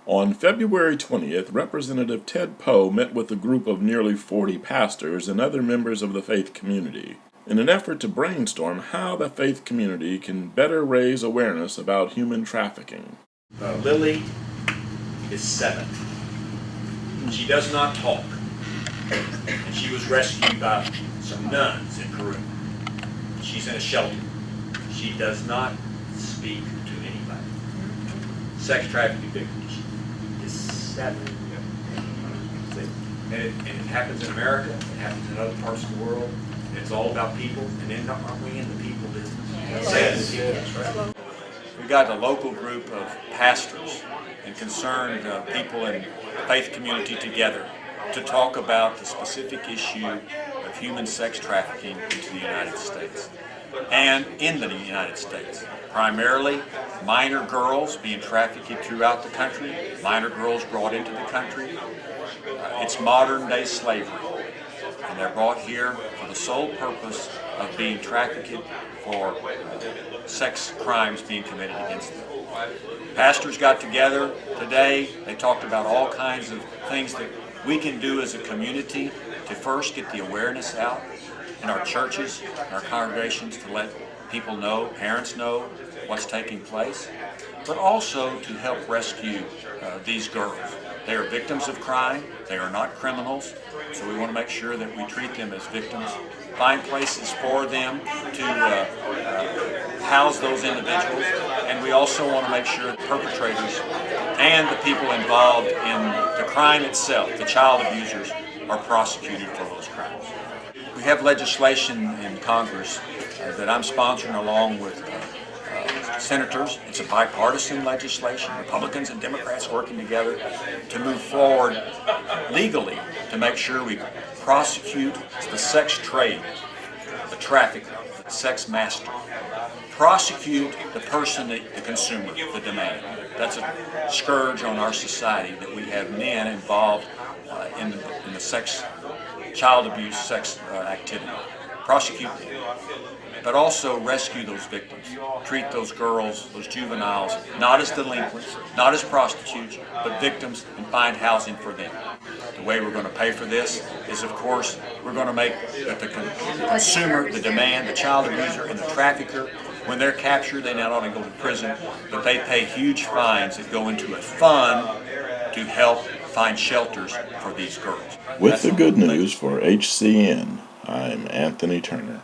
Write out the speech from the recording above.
On February 20th, Representative Ted Poe met with a group of nearly 40 pastors and other members of the faith community in an effort to brainstorm how the faith community can better raise awareness about human trafficking. Lily is 7. She does not talk, and she was rescued by some nuns in Peru. She's in a shelter. She does not speak to anybody. Sex trafficking victim is 7. And it happens in America, it happens in other parts of the world. It's all about people, and then aren't we in the people business? Yes. Right. We got a local group of pastors and concerned people in the faith community together to talk about the specific issue of human sex trafficking into the United States and in the United States. Primarily minor girls being trafficked throughout the country, minor girls brought into the country. It's modern day slavery, and they're brought here for the sole purpose of being trafficked for sex crimes being committed against them. Pastors got together today. They talked about all kinds of things that we can do as a community to first get the awareness out in our churches, in our congregations, to let people know, parents know what's taking place, but also to help rescue these girls. They are victims of crime. They are not criminals, so we want to make sure that we treat them as victims, find places for them to house those individuals, and we also want to make sure the perpetrators and the people involved in the crime itself, the child abusers, are prosecuted for those crimes. We have legislation in Congress that I'm sponsoring along with senators. It's a bipartisan legislation, Republicans and Democrats working together to move forward legally to make sure we prosecute the sex trade, the trafficker, the sex master. Prosecute the person, the consumer, the demand. That's a scourge on our society that we have men involved in the sex, child abuse, sex activity. Prosecute them, but also rescue those victims. Treat those girls, those juveniles, not as delinquents, not as prostitutes, but victims, and find housing for them. The way we're going to pay for this is, of course, we're going to make that the consumer, the demand, the child abuser, and the trafficker, when they're captured, they not only go to prison, but they pay huge fines that go into a fund to help find shelters for these girls. With the good news for HCN, I'm Anthony Turner.